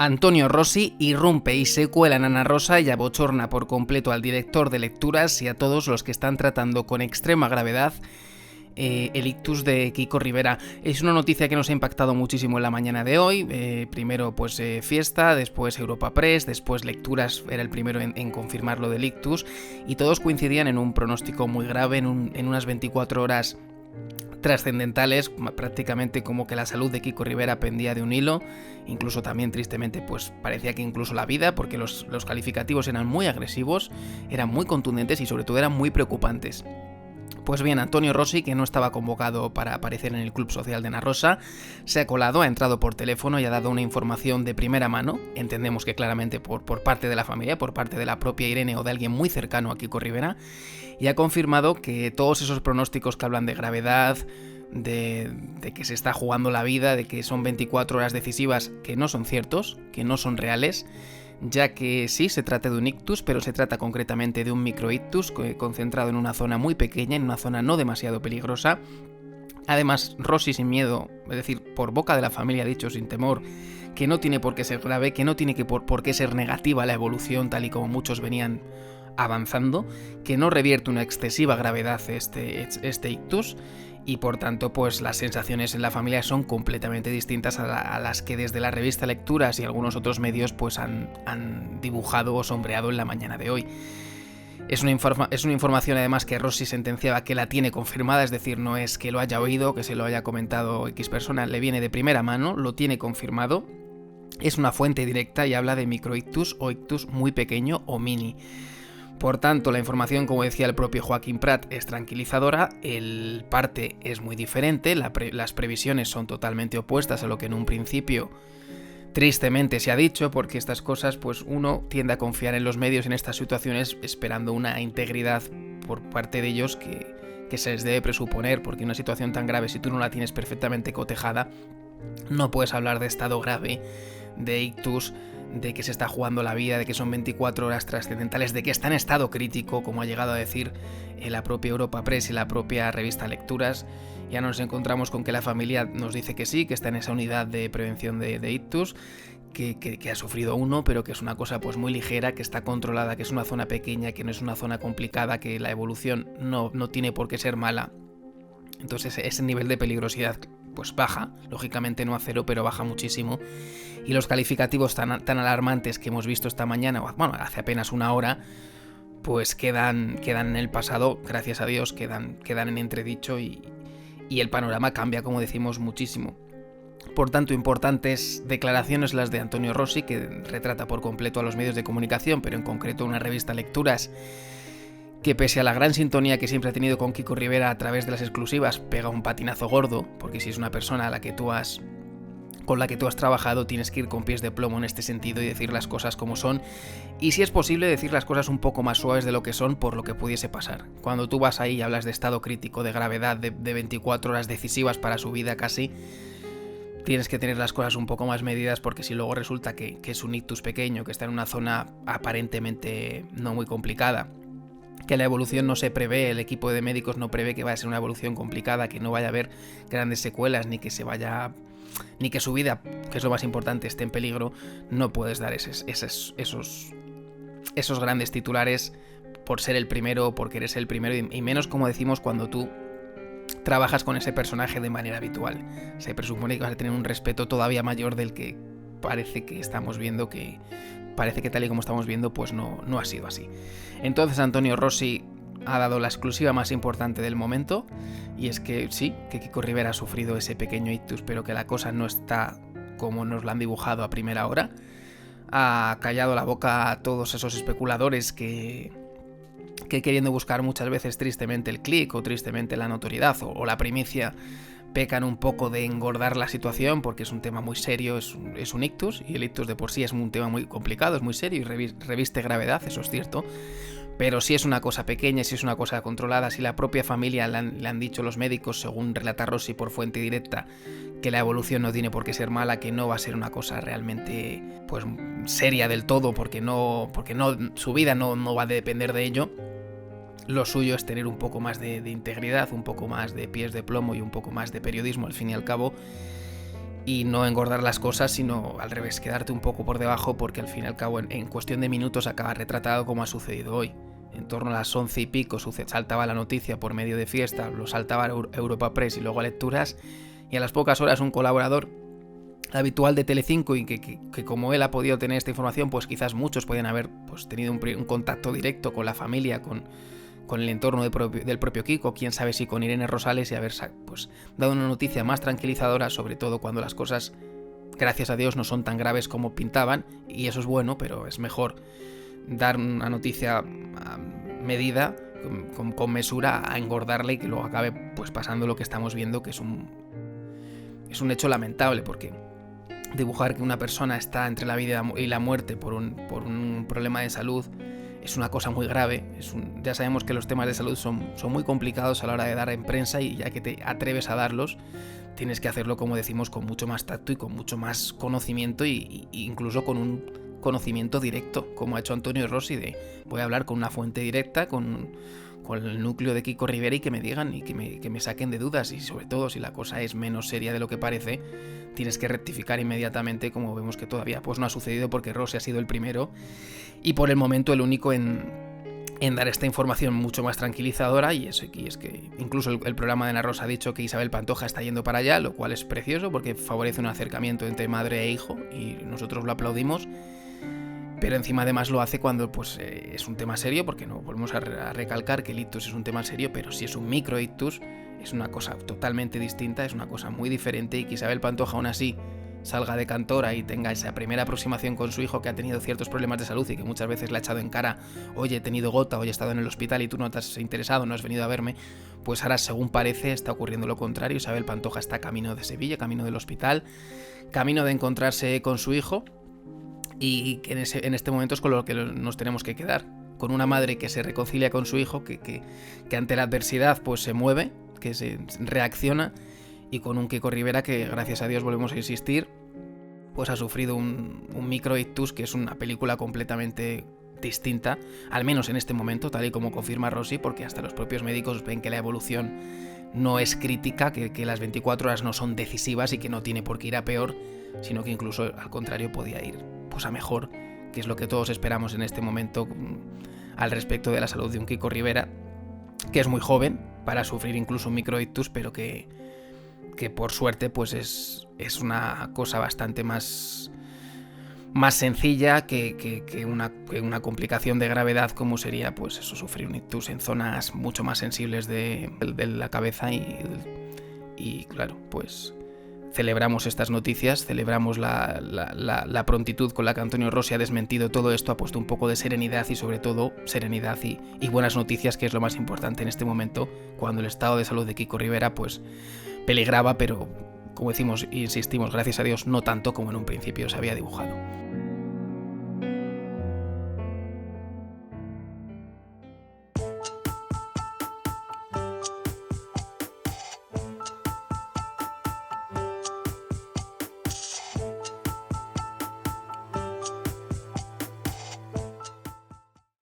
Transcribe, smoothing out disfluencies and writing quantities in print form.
Antonio Rossi irrumpe y se cuela en Ana Rosa y abochorna por completo al director de lecturas y a todos los que están tratando con extrema gravedad el ictus de Kiko Rivera. Es una noticia que nos ha impactado muchísimo en la mañana de hoy. Primero fiesta, después Europa Press, después lecturas era el primero en confirmar lo del ictus, y todos coincidían en un pronóstico muy grave, en unas 24 horas trascendentales, prácticamente como que la salud de Kiko Rivera pendía de un hilo. Incluso también tristemente parecía que incluso la vida, porque los calificativos eran muy agresivos, eran muy contundentes y sobre todo eran muy preocupantes. Pues bien, Antonio Rossi, que no estaba convocado para aparecer en el Club Social de Ana Rosa, se ha colado, ha entrado por teléfono y ha dado una información de primera mano, entendemos que claramente por parte de la familia, por parte de la propia Irene o de alguien muy cercano a Kiko Rivera, y ha confirmado que todos esos pronósticos que hablan de gravedad, de que se está jugando la vida, de que son 24 horas decisivas, que no son ciertos, que no son reales, ya que sí se trata de un ictus, pero se trata concretamente de un microictus concentrado en una zona muy pequeña, en una zona no demasiado peligrosa. Además, Rossi sin miedo, es decir, por boca de la familia ha dicho sin temor que no tiene por qué ser grave, que no tiene por qué ser negativa la evolución tal y como muchos venían avanzando, que no revierte una excesiva gravedad este ictus, y por tanto las sensaciones en la familia son completamente distintas a las que desde la revista Lecturas y algunos otros medios han dibujado o sombreado en la mañana de hoy. Es una información además que Rossi sentenciaba que la tiene confirmada, es decir, no es que lo haya oído, que se lo haya comentado X persona, le viene de primera mano, lo tiene confirmado, es una fuente directa y habla de microictus o ictus muy pequeño o mini. Por tanto, la información, como decía el propio Joaquín Prat, es tranquilizadora, el parte es muy diferente, las previsiones son totalmente opuestas a lo que en un principio tristemente se ha dicho, porque estas cosas, uno tiende a confiar en los medios en estas situaciones esperando una integridad por parte de ellos que se les debe presuponer, porque una situación tan grave, si tú no la tienes perfectamente cotejada, no puedes hablar de estado grave, de ictus, de que se está jugando la vida, de que son 24 horas trascendentales, de que está en estado crítico, como ha llegado a decir la propia Europa Press y la propia revista Lecturas. Ya nos encontramos con que la familia nos dice que sí, que está en esa unidad de prevención de ictus, que ha sufrido uno, pero que es una cosa muy ligera, que está controlada, que es una zona pequeña, que no es una zona complicada, que la evolución no tiene por qué ser mala. Entonces ese nivel de peligrosidad baja, lógicamente no a cero, pero baja muchísimo. Y los calificativos tan alarmantes que hemos visto esta mañana, hace apenas una hora, quedan en el pasado, gracias a Dios, quedan en entredicho y el panorama cambia, como decimos, muchísimo. Por tanto, importantes declaraciones las de Antonio Rossi, que retrata por completo a los medios de comunicación, pero en concreto una revista Lecturas, que pese a la gran sintonía que siempre ha tenido con Kiko Rivera a través de las exclusivas, pega un patinazo gordo, porque si es una persona con la que tú has trabajado, tienes que ir con pies de plomo en este sentido y decir las cosas como son, y si es posible decir las cosas un poco más suaves de lo que son por lo que pudiese pasar. Cuando tú vas ahí y hablas de estado crítico, de gravedad, de 24 horas decisivas para su vida casi, tienes que tener las cosas un poco más medidas, porque si luego resulta que es un ictus pequeño, que está en una zona aparentemente no muy complicada, que la evolución no se prevé, el equipo de médicos no prevé que vaya a ser una evolución complicada, que no vaya a haber grandes secuelas, ni que su vida, que es lo más importante, esté en peligro, no puedes dar esos grandes titulares por ser el primero, porque eres el primero, y menos, como decimos, cuando tú trabajas con ese personaje de manera habitual. Se presupone que vas a tener un respeto todavía mayor del que parece que estamos viendo, que parece que tal y como estamos viendo no ha sido así. Entonces Antonio Rossi ha dado la exclusiva más importante del momento, y es que sí, que Kiko Rivera ha sufrido ese pequeño ictus, pero que la cosa no está como nos la han dibujado a primera hora. Ha callado la boca a todos esos especuladores que queriendo buscar muchas veces tristemente el clic o tristemente la notoriedad o la primicia, pecan un poco de engordar la situación, porque es un tema muy serio, es un ictus, y el ictus de por sí es un tema muy complicado, es muy serio y reviste gravedad, eso es cierto. Pero si es una cosa pequeña, si es una cosa controlada, si la propia familia le han dicho los médicos, según relata Rossi por fuente directa, que la evolución no tiene por qué ser mala, que no va a ser una cosa realmente seria del todo, porque su vida no va a depender de ello, lo suyo es tener un poco más de integridad, un poco más de pies de plomo y un poco más de periodismo, al fin y al cabo, y no engordar las cosas, sino al revés, quedarte un poco por debajo, porque al fin y al cabo en cuestión de minutos acaba retratado como ha sucedido hoy. En torno a las 11 y pico saltaba la noticia por medio de Fiesta, lo saltaba a Europa Press y luego a Lecturas, y a las pocas horas un colaborador habitual de Telecinco, y que como él ha podido tener esta información, pues quizás muchos podían haber pues tenido un contacto directo con la familia, con el entorno del propio Kiko, quién sabe si con Irene Rosales, y haber pues dado una noticia más tranquilizadora, sobre todo cuando las cosas, gracias a Dios, no son tan graves como pintaban, y eso es bueno, pero es mejor dar una noticia medida, con mesura, a engordarle y que luego acabe pues pasando lo que estamos viendo, que es un hecho lamentable, porque dibujar que una persona está entre la vida y la muerte por un problema de salud es una cosa muy grave. Ya sabemos que los temas de salud son muy complicados a la hora de dar en prensa, y ya que te atreves a darlos, tienes que hacerlo, como decimos, con mucho más tacto y con mucho más conocimiento, y incluso con un conocimiento directo, como ha hecho Antonio Rossi, de voy a hablar con una fuente directa, con el núcleo de Kiko Rivera, y que me digan y que me saquen de dudas, y sobre todo si la cosa es menos seria de lo que parece, tienes que rectificar inmediatamente, como vemos que todavía pues no ha sucedido, porque Rossi ha sido el primero y por el momento el único en dar esta información mucho más tranquilizadora, y es que incluso el programa de Ana Rosa ha dicho que Isabel Pantoja está yendo para allá, lo cual es precioso porque favorece un acercamiento entre madre e hijo, y nosotros lo aplaudimos. Pero encima además lo hace cuando pues es un tema serio, porque no volvemos a recalcar que el ictus es un tema serio, pero si es un micro ictus es una cosa totalmente distinta, es una cosa muy diferente, y que Isabel Pantoja aún así salga de cantora y tenga esa primera aproximación con su hijo, que ha tenido ciertos problemas de salud y que muchas veces le ha echado en cara, oye, he tenido gota, hoy he estado en el hospital y tú no te has interesado, no has venido a verme, pues ahora, según parece, está ocurriendo lo contrario. Isabel Pantoja está camino de Sevilla, camino del hospital, camino de encontrarse con su hijo, y que en este momento es con lo que nos tenemos que quedar, con una madre que se reconcilia con su hijo, que ante la adversidad pues se mueve, que se reacciona, y con un Kiko Rivera que, gracias a Dios, volvemos a insistir, pues ha sufrido un micro ictus, que es una película completamente distinta, al menos en este momento, tal y como confirma Rossi, porque hasta los propios médicos ven que la evolución no es crítica, que las 24 horas no son decisivas y que no tiene por qué ir a peor, sino que incluso al contrario podía ir pues a mejor, que es lo que todos esperamos en este momento al respecto de la salud de un Kiko Rivera, que es muy joven para sufrir incluso un microictus, pero que por suerte pues es una cosa bastante más sencilla que una complicación de gravedad, como sería pues eso, sufrir un ictus en zonas mucho más sensibles de la cabeza, y claro, pues celebramos estas noticias, celebramos la prontitud con la que Antonio Rossi ha desmentido todo esto, ha puesto un poco de serenidad, y sobre todo serenidad y buenas noticias, que es lo más importante en este momento, cuando el estado de salud de Kiko Rivera pues peligraba, pero como decimos e insistimos, gracias a Dios no tanto como en un principio se había dibujado.